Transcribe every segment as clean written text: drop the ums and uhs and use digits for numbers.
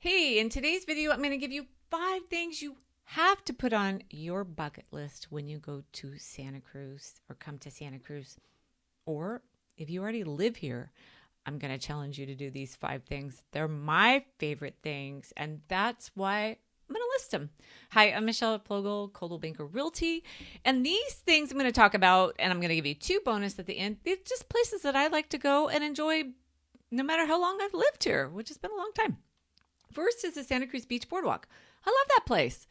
Hey, in today's video, I'm going to give you 5 things you have to put on your bucket list when you go to Santa Cruz or come to Santa Cruz. Or if you already live here, I'm going to challenge you to do these 5 things. They're my favorite things, and that's why I'm going to list them. Hi, I'm Michele at Replogle, Coldwell Realty, and these things I'm going to talk about, and I'm going to give you 2 bonus at the end. They're just places that I like to go and enjoy no matter how long I've lived here, which has been a long time. First is the Santa Cruz Beach Boardwalk. I love that place.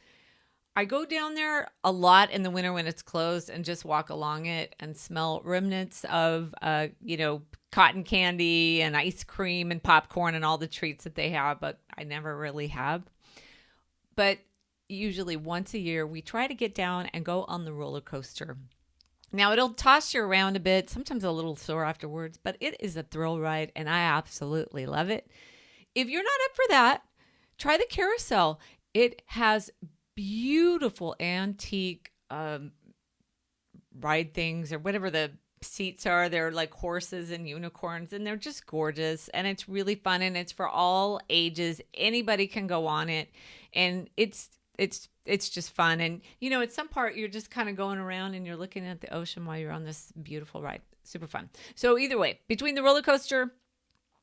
I go down there a lot in the winter when it's closed and just walk along it and smell remnants of, cotton candy and ice cream and popcorn and all the treats that they have, but I never really have. But usually once a year, we try to get down and go on the roller coaster. Now, it'll toss you around a bit, sometimes a little sore afterwards, but it is a thrill ride, and I absolutely love it. If you're not up for that, try the carousel. It has beautiful antique ride things or whatever the seats are. They're like horses and unicorns, and they're just gorgeous. And it's really fun, and it's for all ages. Anybody can go on it, and it's just fun. And at some part you're just kind of going around and you're looking at the ocean while you're on this beautiful ride. Super fun. So either way, between the roller coaster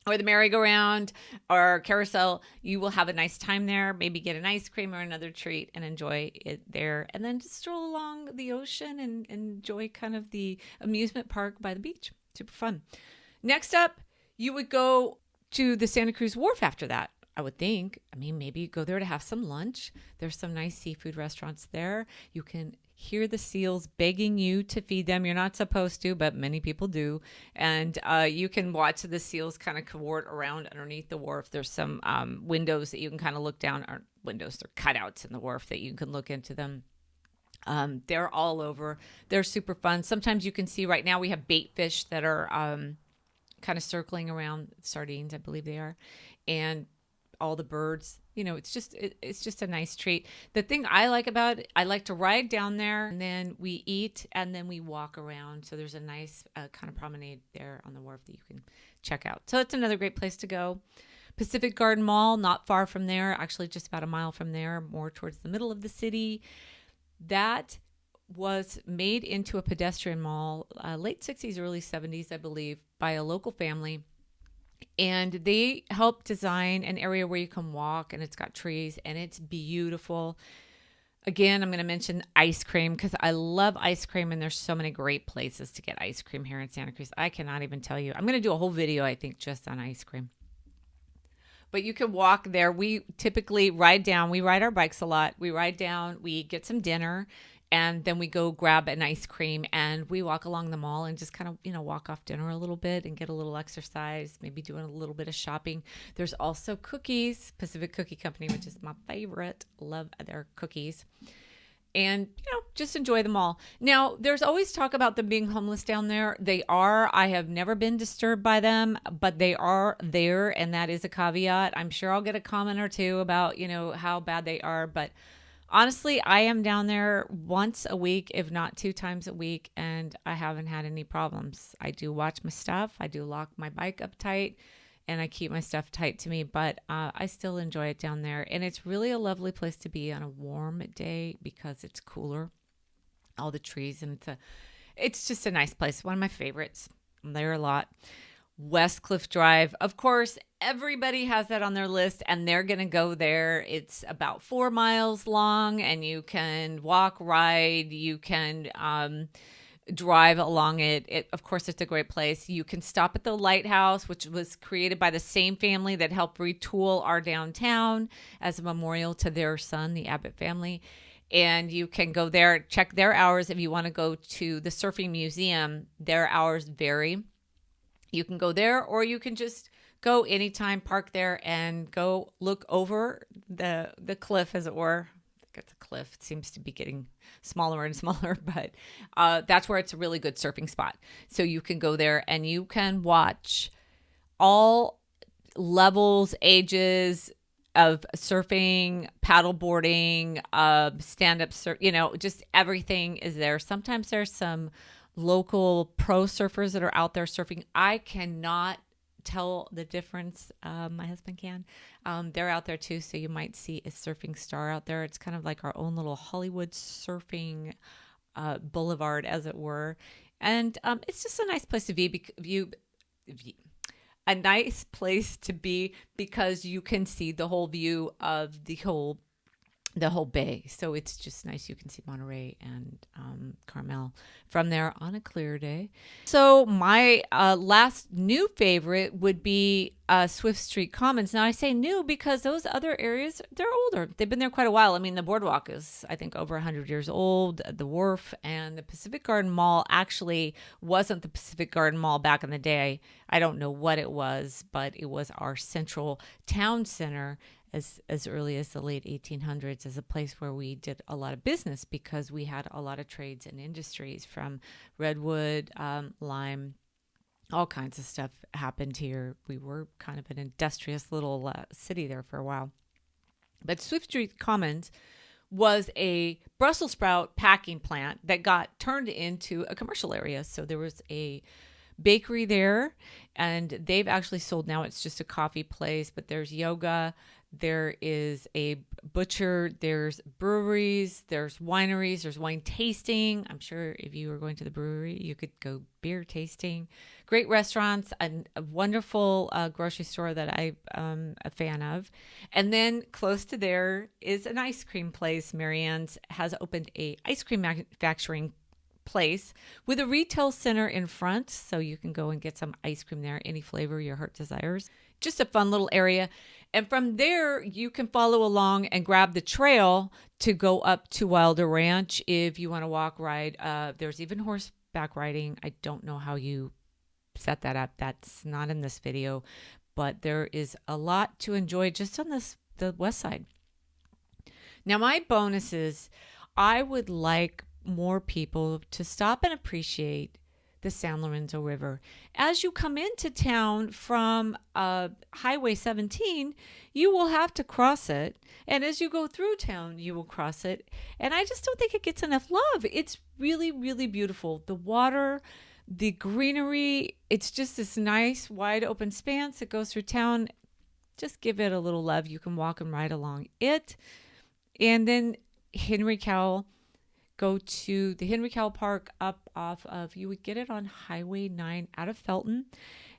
or the merry-go-round or carousel, you will have a nice time there. Maybe get an ice cream or another treat and enjoy it there. And then just stroll along the ocean and enjoy kind of the amusement park by the beach. Super fun. Next up, you would go to the Santa Cruz Wharf after that, I would think. Maybe you go there to have some lunch. There's some nice seafood restaurants there. You can hear the seals begging you to feed them. You're not supposed to, but many people do. And you can watch the seals kind of cavort around underneath the wharf. There's some windows that you can kind of look down. Or windows, they're cutouts in the wharf that you can look into them. They're all over. They're super fun. Sometimes you can see right now we have bait fish that are kind of circling around, sardines, I believe they are. And all the birds, it's just a nice treat. The thing I like about it, I like to ride down there and then we eat and then we walk around. So there's a nice kind of promenade there on the wharf that you can check out. So it's another great place to go. Pacific Garden Mall, not far from there, actually just about a mile from there, more towards the middle of the city. That was made into a pedestrian mall, late 60s, early 70s, I believe, by a local family. And they helped design an area where you can walk, and it's got trees, and it's beautiful. Again, I'm going to mention ice cream because I love ice cream, and there's so many great places to get ice cream here in Santa Cruz. I cannot even tell you. I'm going to do a whole video, I think, just on ice cream. But you can walk there. We typically ride down. We ride our bikes a lot. We ride down. We get some dinner. And then we go grab an ice cream and we walk along the mall and just kind of, walk off dinner a little bit and get a little exercise, maybe doing a little bit of shopping. There's also cookies, Pacific Cookie Company, which is my favorite. Love their cookies. And, just enjoy the mall. Now, there's always talk about them being homeless down there. They are. I have never been disturbed by them, but they are there. And that is a caveat. I'm sure I'll get a comment or two about, how bad they are. But honestly, I am down there once a week, if not 2 times a week, and I haven't had any problems. I do watch my stuff. I do lock my bike up tight, and I keep my stuff tight to me, but I still enjoy it down there. And it's really a lovely place to be on a warm day because it's cooler, all the trees, and it's just a nice place. One of my favorites. I'm there a lot. West Cliff Drive. Of course, everybody has that on their list and they're going to go there. It's about 4 miles long and you can walk, ride, you can drive along it. Of course, it's a great place. You can stop at the lighthouse, which was created by the same family that helped retool our downtown as a memorial to their son, the Abbott family. And you can go there, check their hours. If you want to go to the surfing museum, their hours vary. You can go there or you can just go anytime, park there and go look over the cliff, as it were. I think it's a cliff. It seems to be getting smaller and smaller, but that's where it's a really good surfing spot. So you can go there and you can watch all levels, ages of surfing, paddleboarding, stand-up surf, just everything is there. Sometimes there's some local pro surfers that are out there surfing. I cannot tell the difference. My husband can. They're out there too, so you might see a surfing star out there. It's kind of like our own little Hollywood surfing boulevard, as it were. And it's just a nice place to view a nice place to be because you can see the whole view of the whole bay. So it's just nice. You can see Monterey and Carmel from there on a clear day. So my last new favorite would be Swift Street Commons. Now I say new because those other areas, they're older. They've been there quite a while. I mean, the Boardwalk is, I think, over 100 years old. The Wharf and the Pacific Garden Mall actually wasn't the Pacific Garden Mall back in the day. I don't know what it was, but it was our central town center as early as the late 1800s as a place where we did a lot of business because we had a lot of trades and industries from redwood, lime, all kinds of stuff happened here. We were kind of an industrious little city there for a while. But Swift Street Commons was a Brussels sprout packing plant that got turned into a commercial area. So there was a bakery there, and they've actually sold now. It's just a coffee place, but there's yoga. There is a butcher, there's breweries, there's wineries, there's wine tasting. I'm sure if you were going to the brewery, you could go beer tasting. Great restaurants, and a wonderful grocery store that I'm a fan of. And then close to there is an ice cream place. Marianne's has opened a ice cream manufacturing place with a retail center in front, so you can go and get some ice cream there, any flavor your heart desires. Just a fun little area. And from there, you can follow along and grab the trail to go up to Wilder Ranch if you want to walk, ride. There's even horseback riding. I don't know how you set that up. That's not in this video, but there is a lot to enjoy just on the west side. Now, my bonus is I would like more people to stop and appreciate the San Lorenzo River. As you come into town from Highway 17, you will have to cross it. And as you go through town, you will cross it. And I just don't think it gets enough love. It's really, really beautiful. The water, the greenery, it's just this nice, wide open span that goes through town. Just give it a little love. You can walk and ride along it. And then Henry Cowell. Go to the Henry Cowell Park up off of, you would get it on Highway 9 out of Felton.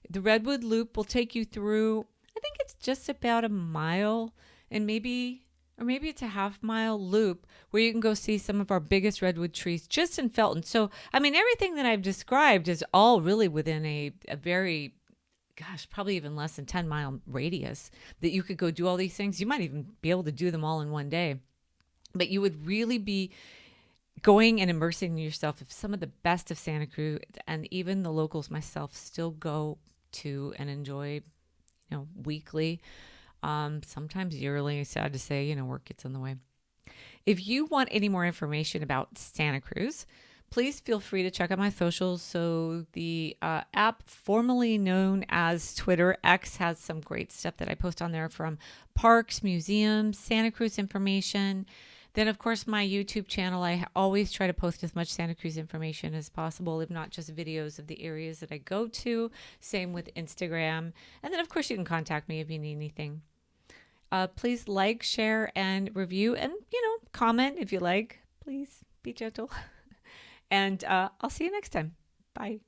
The Redwood Loop will take you through, I think it's just about a mile and maybe it's a half-mile loop where you can go see some of our biggest redwood trees just in Felton. So, I mean, everything that I've described is all really within a very, probably even less than 10-mile radius that you could go do all these things. You might even be able to do them all in one day. But you would really be going and immersing yourself in some of the best of Santa Cruz, and even the locals, myself, still go to and enjoy, weekly, sometimes yearly. Sad to say, work gets in the way. If you want any more information about Santa Cruz, please feel free to check out my socials. So the app formerly known as Twitter, X, has some great stuff that I post on there from parks, museums, Santa Cruz information. Then, of course, my YouTube channel, I always try to post as much Santa Cruz information as possible, if not just videos of the areas that I go to. Same with Instagram. And then, of course, you can contact me if you need anything. Please like, share, and review. And, comment if you like. Please be gentle. And I'll see you next time. Bye.